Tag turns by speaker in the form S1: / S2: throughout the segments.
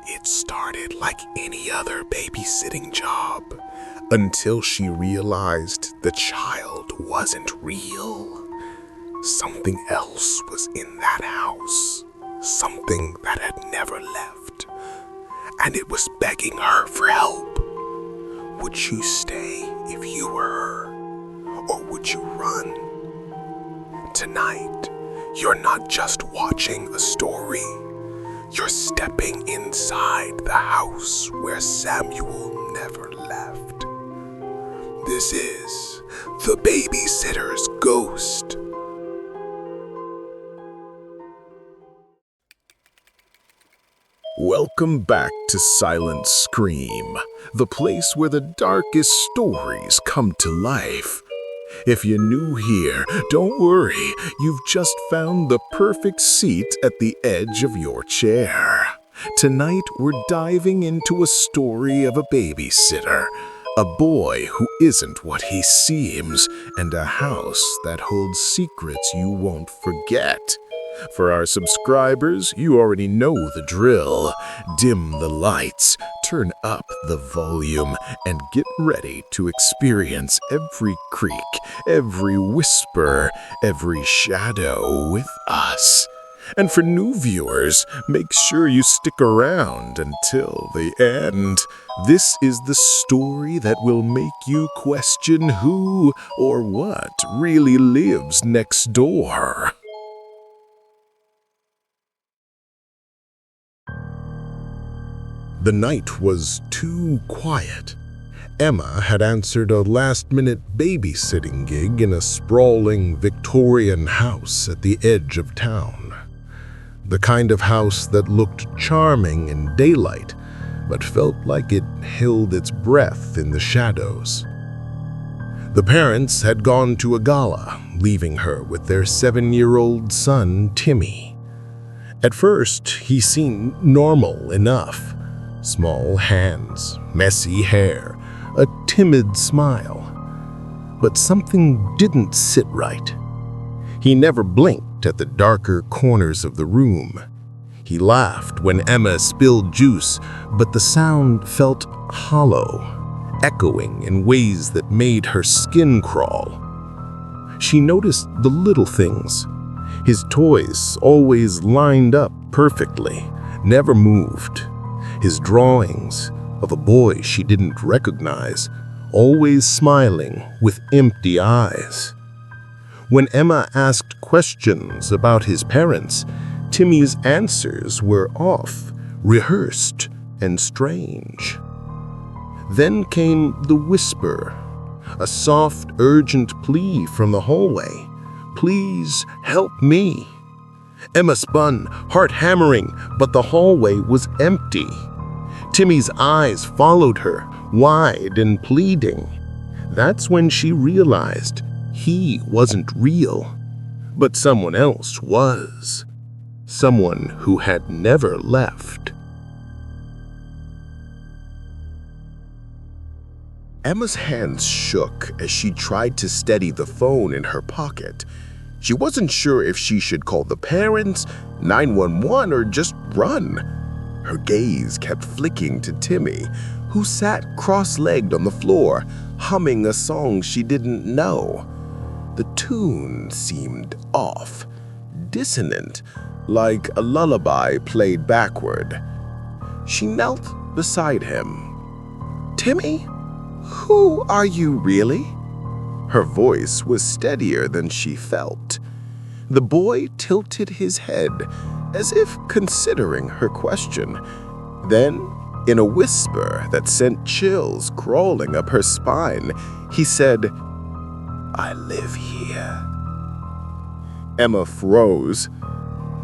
S1: It started like any other babysitting job until she realized the child wasn't real. Something else was in that house, something that had never left, and it was begging her for help. Would you stay if you were her, or would you run? Tonight, you're not just watching a story. You're stepping inside the house where Samuel never left. This is the Babysitter's Ghost.
S2: Welcome back to Silent Scream, the place where the darkest stories come to life. If you're new here, don't worry, you've just found the perfect seat at the edge of your chair. Tonight, we're diving into a story of a babysitter, a boy who isn't what he seems, and a house that holds secrets you won't forget. For our subscribers, you already know the drill. Dim the lights, turn up the volume, and get ready to experience every creak, every whisper, every shadow with us. And for new viewers, make sure you stick around until the end. This is the story that will make you question who or what really lives next door. The night was too quiet. Emma had answered a last-minute babysitting gig in a sprawling Victorian house at the edge of town. The kind of house that looked charming in daylight, but felt like it held its breath in the shadows. The parents had gone to a gala, leaving her with their 7-year-old son, Timmy. At first, he seemed normal enough. Small hands, messy hair, a timid smile. But something didn't sit right. He never blinked at the darker corners of the room. He laughed when Emma spilled juice, but the sound felt hollow, echoing in ways that made her skin crawl. She noticed the little things. His toys always lined up perfectly, never moved. His drawings of a boy she didn't recognize, always smiling with empty eyes. When Emma asked questions about his parents, Timmy's answers were off, rehearsed, and strange. Then came the whisper, a soft, urgent plea from the hallway. "Please help me." Emma spun, heart hammering, but the hallway was empty. Timmy's eyes followed her, wide and pleading. That's when she realized he wasn't real, but someone else was. Someone who had never left. Emma's hands shook as she tried to steady the phone in her pocket. She wasn't sure if she should call the parents, 911, or just run. Her gaze kept flicking to Timmy, who sat cross-legged on the floor, humming a song she didn't know. The tune seemed off, dissonant, like a lullaby played backward. She knelt beside him. "Timmy, who are you really?" Her voice was steadier than she felt. The boy tilted his head, as if considering her question. Then, in a whisper that sent chills crawling up her spine, he said, "I live here." Emma froze.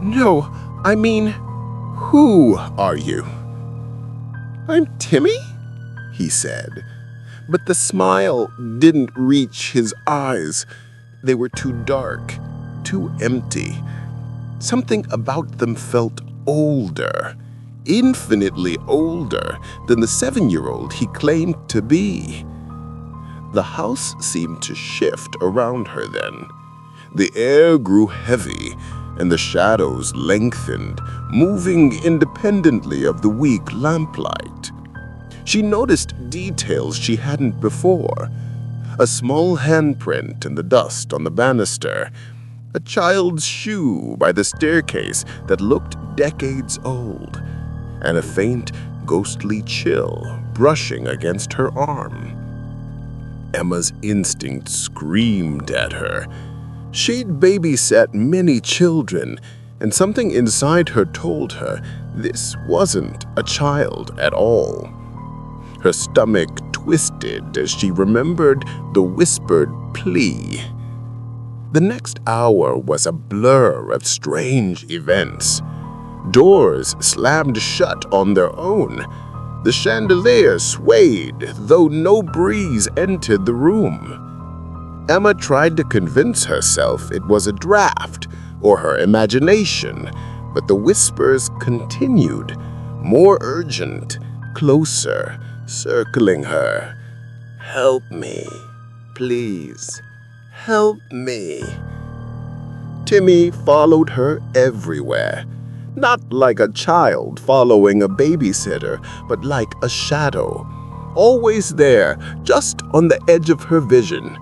S2: "No, I mean, who are you?" "I'm Timmy," he said. But the smile didn't reach his eyes. They were too dark, too empty. Something about them felt older, infinitely older than the 7-year-old he claimed to be. The house seemed to shift around her then. The air grew heavy, and the shadows lengthened, moving independently of the weak lamplight. She noticed details she hadn't before. A small handprint in the dust on the banister, a child's shoe by the staircase that looked decades old, and a faint, ghostly chill brushing against her arm. Emma's instinct screamed at her. She'd babysat many children, and something inside her told her this wasn't a child at all. Her stomach twisted as she remembered the whispered plea. The next hour was a blur of strange events. Doors slammed shut on their own. The chandelier swayed, though no breeze entered the room. Emma tried to convince herself it was a draft or her imagination, but the whispers continued, more urgent, closer, circling her. "Help me, please, help me." Timmy followed her everywhere, not like a child following a babysitter, but like a shadow, always there, just on the edge of her vision.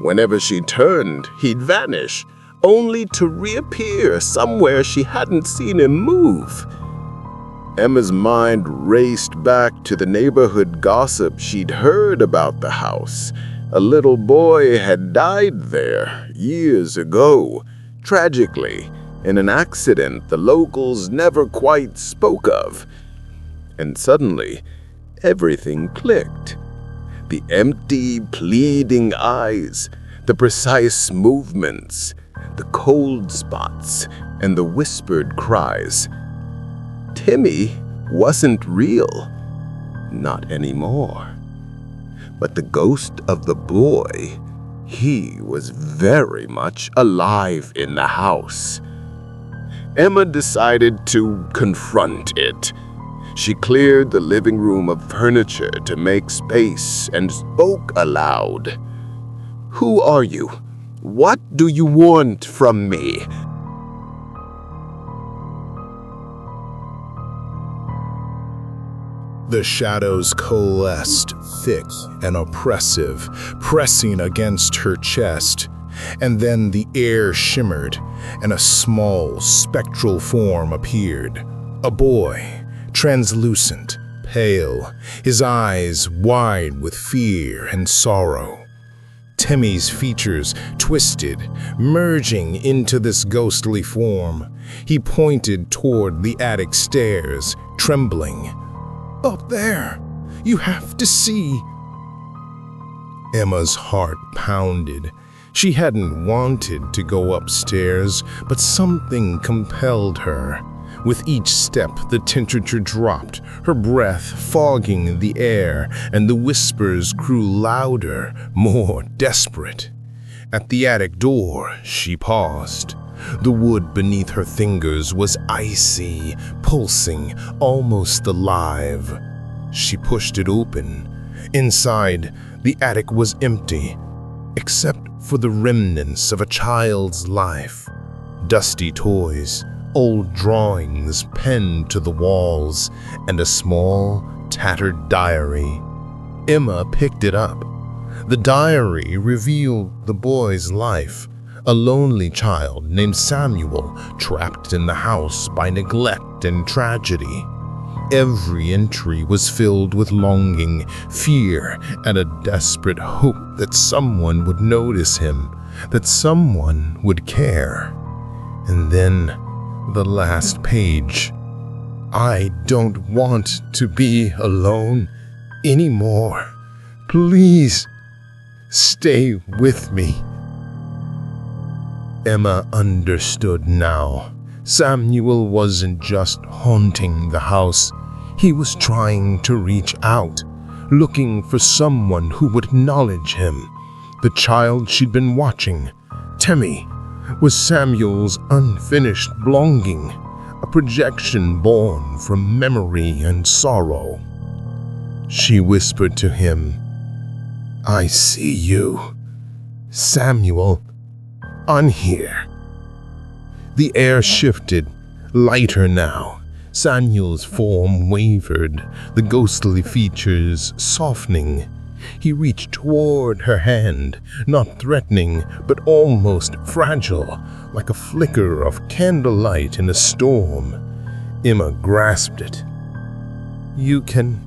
S2: Whenever she turned, he'd vanish, only to reappear somewhere she hadn't seen him move. Emma's mind raced back to the neighborhood gossip she'd heard about the house. A little boy had died there years ago, tragically, in an accident the locals never quite spoke of. And suddenly, everything clicked. The empty, pleading eyes, the precise movements, the cold spots, and the whispered cries. Timmy wasn't real. Not anymore. But the ghost of the boy, he was very much alive in the house. Emma decided to confront it. She cleared the living room of furniture to make space and spoke aloud. "Who are you? What do you want from me?"
S1: The shadows coalesced, thick and oppressive, pressing against her chest, and then the air shimmered, and a small, spectral form appeared. A boy, translucent, pale, his eyes wide with fear and sorrow. Timmy's features twisted, merging into this ghostly form. He pointed toward the attic stairs, trembling. "Up there! You have to see!" Emma's heart pounded. She hadn't wanted to go upstairs, but something compelled her. With each step, the temperature dropped, her breath fogging the air, and the whispers grew louder, more desperate. At the attic door, she paused. The wood beneath her fingers was icy, pulsing, almost alive. She pushed it open. Inside, the attic was empty, except for the remnants of a child's life. Dusty toys, old drawings penned to the walls, and a small, tattered diary. Emma picked it up. The diary revealed the boy's life, a lonely child named Samuel, trapped in the house by neglect and tragedy. Every entry was filled with longing, fear, and a desperate hope that someone would notice him, that someone would care. And then, the last page. "I don't want to be alone anymore. Please, stay with me." Emma understood now. Samuel wasn't just haunting the house. He was trying to reach out, looking for someone who would acknowledge him. The child she'd been watching, Timmy, was Samuel's unfinished longing, a projection born from memory and sorrow. She whispered to him, "I see you, Samuel, on here."
S2: The air shifted, lighter now. Samuel's form wavered, the ghostly features softening. He reached toward her hand, not threatening, but almost fragile, like a flicker of candlelight in a storm. Emma grasped it. "You can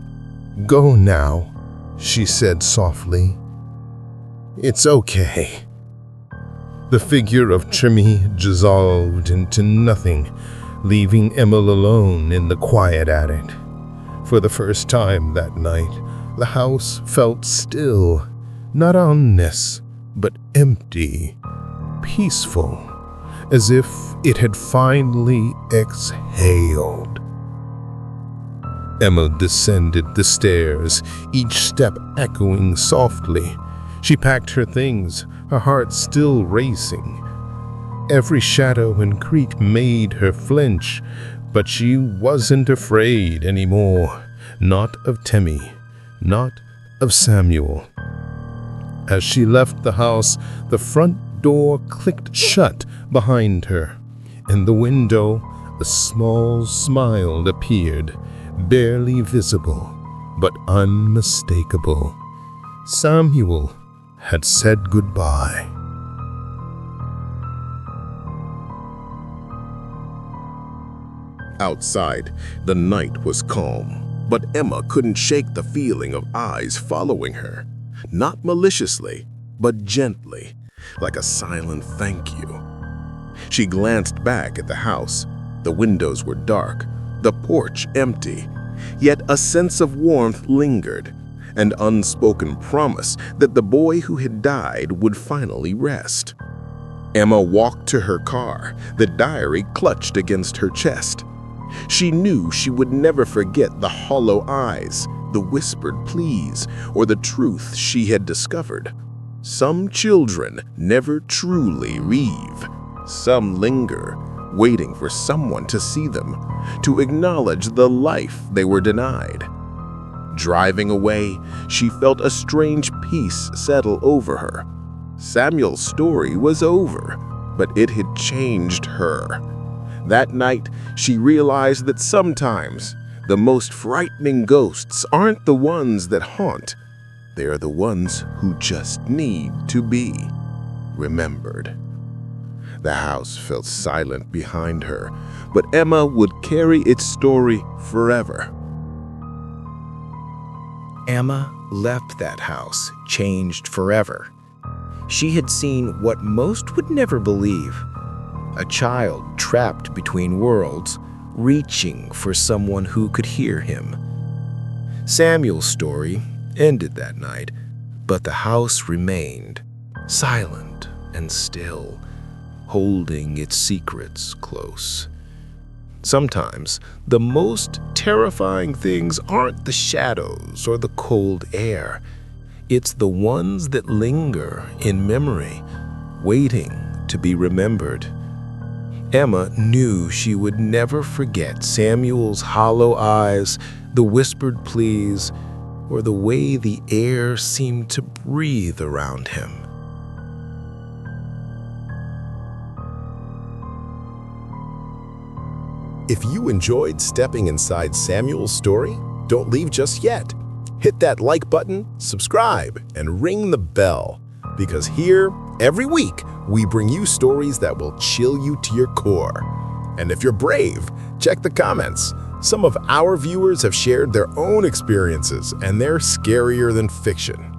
S2: go now," she said softly. "It's okay." The figure of Trimmy dissolved into nothing, leaving Emma alone in the quiet attic. For the first time that night, the house felt still, not ominous, but empty, peaceful, as if it had finally exhaled. Emma descended the stairs, each step echoing softly. She packed her things, her heart still racing. Every shadow and creak made her flinch, but she wasn't afraid anymore. Not of Timmy, not of Samuel. As she left the house, the front door clicked shut behind her. In the window, a small smile appeared, barely visible, but unmistakable. Samuel had said goodbye.
S1: Outside, the night was calm, but Emma couldn't shake the feeling of eyes following her. Not maliciously, but gently, like a silent thank you. She glanced back at the house. The windows were dark, the porch empty, yet a sense of warmth lingered, an unspoken promise that the boy who had died would finally rest. Emma walked to her car, the diary clutched against her chest. She knew she would never forget the hollow eyes, the whispered pleas, or the truth she had discovered. Some children never truly leave. Some linger, waiting for someone to see them, to acknowledge the life they were denied. Driving away, she felt a strange peace settle over her. Samuel's story was over, but it had changed her. That night, she realized that sometimes the most frightening ghosts aren't the ones that haunt. They are the ones who just need to be remembered. The house felt silent behind her, but Emma would carry its story forever.
S3: Emma left that house changed forever. She had seen what most would never believe. A child trapped between worlds, reaching for someone who could hear him. Samuel's story ended that night, but the house remained, silent and still, holding its secrets close. Sometimes, the most terrifying things aren't the shadows or the cold air. It's the ones that linger in memory, waiting to be remembered. Emma knew she would never forget Samuel's hollow eyes, the whispered pleas, or the way the air seemed to breathe around him.
S4: If you enjoyed stepping inside Samuel's story, don't leave just yet. Hit that like button, subscribe, and ring the bell, because here, every week, we bring you stories that will chill you to your core. And if you're brave, check the comments. Some of our viewers have shared their own experiences, and they're scarier than fiction.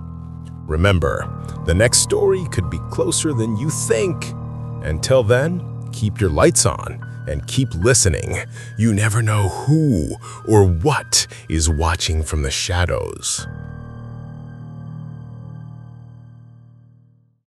S4: Remember, the next story could be closer than you think. Until then, keep your lights on and keep listening. You never know who or what is watching from the shadows.